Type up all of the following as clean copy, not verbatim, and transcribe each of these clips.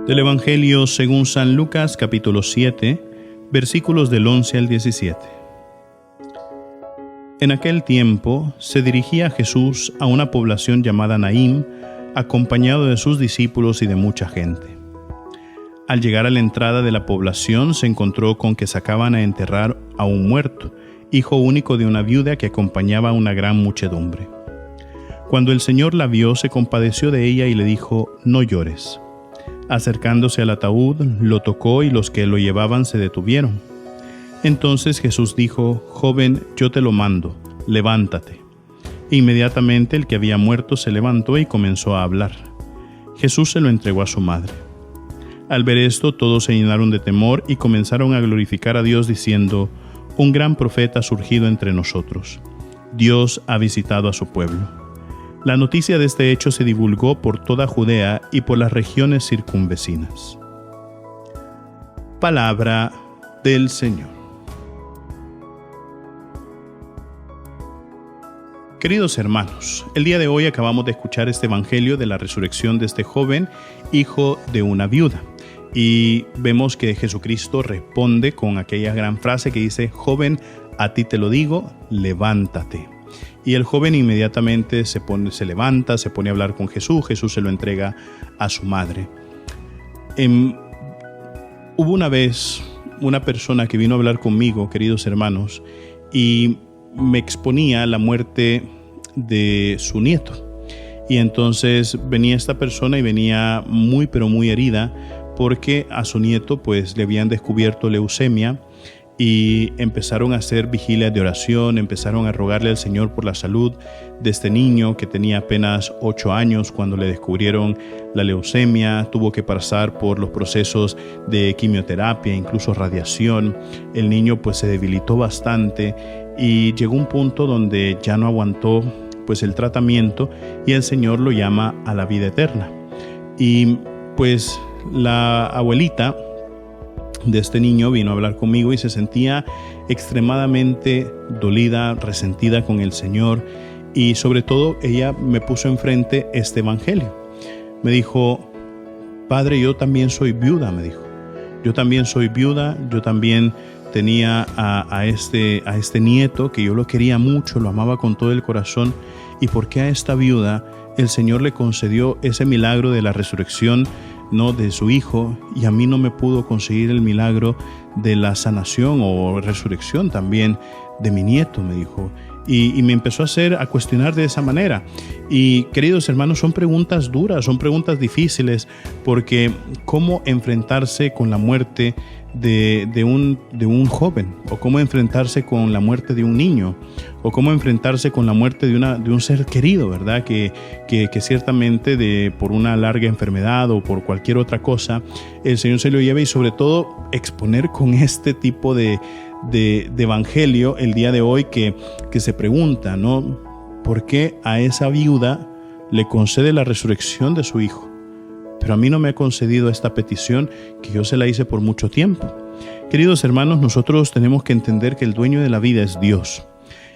Del Evangelio según San Lucas, capítulo 7, versículos del 11 al 17. En aquel tiempo se dirigía Jesús a una población llamada Naín, acompañado de sus discípulos y de mucha gente. Al llegar a la entrada de la población se encontró con que sacaban a enterrar a un muerto, hijo único de una viuda que acompañaba a una gran muchedumbre. Cuando el Señor la vio, se compadeció de ella y le dijo: «No llores». Acercándose al ataúd, lo tocó y los que lo llevaban se detuvieron. Entonces Jesús dijo: «Joven, yo te lo mando, levántate». Inmediatamente el que había muerto se levantó y comenzó a hablar. Jesús se lo entregó a su madre. Al ver esto, todos se llenaron de temor y comenzaron a glorificar a Dios diciendo: «Un gran profeta ha surgido entre nosotros. Dios ha visitado a su pueblo». La noticia de este hecho se divulgó por toda Judea y por las regiones circunvecinas. Palabra del Señor. Queridos hermanos, el día de hoy acabamos de escuchar este evangelio de la resurrección de este joven, hijo de una viuda. Y vemos que Jesucristo responde con aquella gran frase que dice: «Joven, a ti te lo digo, levántate». Y el joven inmediatamente se levanta, se pone a hablar con Jesús. Jesús se lo entrega a su madre. Hubo una vez una persona que vino a hablar conmigo, queridos hermanos, y me exponía la muerte de su nieto. Y entonces venía esta persona y venía muy pero muy herida porque a su nieto pues le habían descubierto leucemia. Y empezaron a hacer vigilias de oración, empezaron a rogarle al Señor por la salud de este niño que tenía apenas 8 años cuando le descubrieron la leucemia. Tuvo que pasar por los procesos de quimioterapia, incluso radiación. El niño pues se debilitó bastante y llegó un punto donde ya no aguantó pues el tratamiento y el Señor lo llama a la vida eterna. Y pues la abuelita de este niño vino a hablar conmigo y se sentía extremadamente dolida, resentida con el Señor, y sobre todo ella me puso enfrente este evangelio. Me dijo: «Padre, yo también soy viuda», me dijo. «Yo también soy viuda, yo también tenía a este nieto que yo lo quería mucho, lo amaba con todo el corazón. ¿Y por qué a esta viuda el Señor le concedió ese milagro de la resurrección, no de su hijo, y a mí no me pudo conseguir el milagro de la sanación o resurrección también de mi nieto?», me dijo. Y me empezó a cuestionar de esa manera. Y queridos hermanos, son preguntas duras, son preguntas difíciles, porque ¿cómo enfrentarse con la muerte de un joven? ¿O cómo enfrentarse con la muerte de un niño? ¿O cómo enfrentarse con la muerte de un ser querido, verdad? Que ciertamente por una larga enfermedad o por cualquier otra cosa, el Señor se lo lleva, y sobre todo exponer con este tipo de evangelio el día de hoy que se pregunta, ¿no? ¿Por qué a esa viuda le concede la resurrección de su hijo, pero a mí no me ha concedido esta petición que yo se la hice por mucho tiempo? Queridos hermanos, nosotros tenemos que entender que el dueño de la vida es Dios.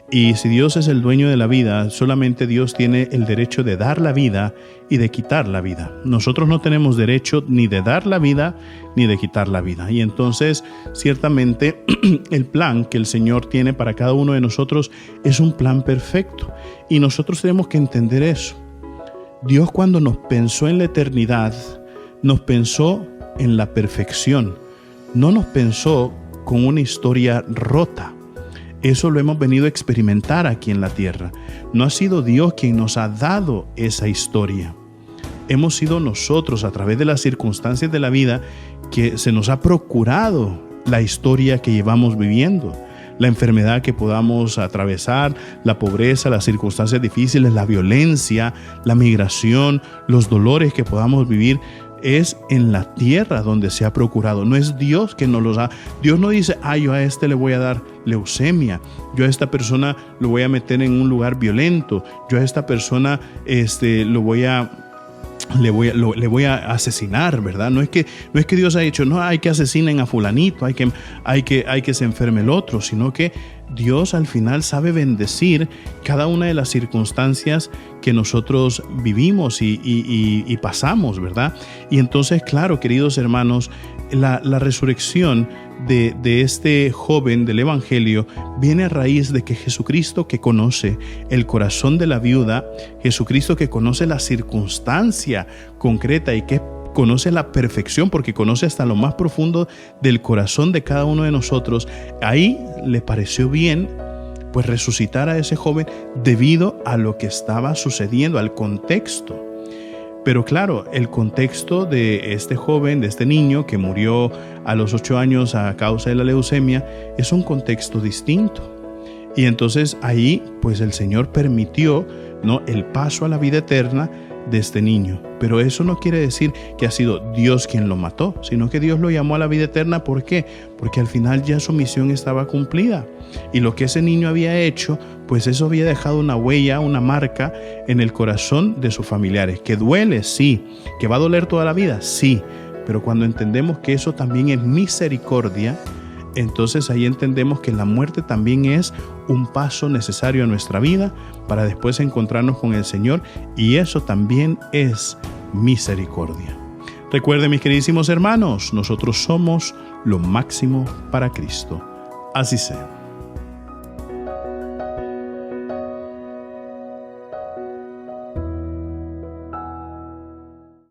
Y si Dios es el dueño de la vida, solamente Dios tiene el derecho de dar la vida y de quitar la vida. Nosotros no tenemos derecho ni de dar la vida ni de quitar la vida. Y entonces, ciertamente, el plan que el Señor tiene para cada uno de nosotros es un plan perfecto. Y nosotros tenemos que entender eso. Dios, cuando nos pensó en la eternidad, nos pensó en la perfección. No nos pensó con una historia rota. Eso lo hemos venido a experimentar aquí en la tierra. No ha sido Dios quien nos ha dado esa historia. Hemos sido nosotros, a través de las circunstancias de la vida, que se nos ha procurado la historia que llevamos viviendo. La enfermedad que podamos atravesar, la pobreza, las circunstancias difíciles, la violencia, la migración, los dolores que podamos vivir. Es en la tierra donde se ha procurado. No es Dios que nos los da. Dios no dice: yo a este le voy a dar leucemia, yo a esta persona lo voy a meter en un lugar violento, yo a esta persona le voy a asesinar, ¿verdad? No es que Dios ha dicho: no, hay que asesinen a fulanito, hay que se enferme el otro, sino que Dios al final sabe bendecir cada una de las circunstancias que nosotros vivimos y pasamos, ¿verdad? Y entonces, claro, queridos hermanos, la resurrección de este joven del Evangelio viene a raíz de que Jesucristo, que conoce el corazón de la viuda, Jesucristo que conoce la circunstancia concreta y que conoce la perfección, porque conoce hasta lo más profundo del corazón de cada uno de nosotros, ahí le pareció bien pues resucitar a ese joven debido a lo que estaba sucediendo, al contexto. Pero claro, el contexto de este joven, de este niño que murió a los 8 años a causa de la leucemia, es un contexto distinto. Y entonces ahí pues el Señor permitió, ¿no?, el paso a la vida eterna de este niño. Pero eso no quiere decir que ha sido Dios quien lo mató, sino que Dios lo llamó a la vida eterna. ¿Por qué? Porque al final ya su misión estaba cumplida. Y lo que ese niño había hecho, pues eso había dejado una huella, una marca en el corazón de sus familiares. Que duele, sí. Que va a doler toda la vida, sí. Pero cuando entendemos que eso también es misericordia, entonces ahí entendemos que la muerte también es un paso necesario a nuestra vida para después encontrarnos con el Señor, y eso también es misericordia. Recuerden, mis queridísimos hermanos, nosotros somos lo máximo para Cristo. Así sea.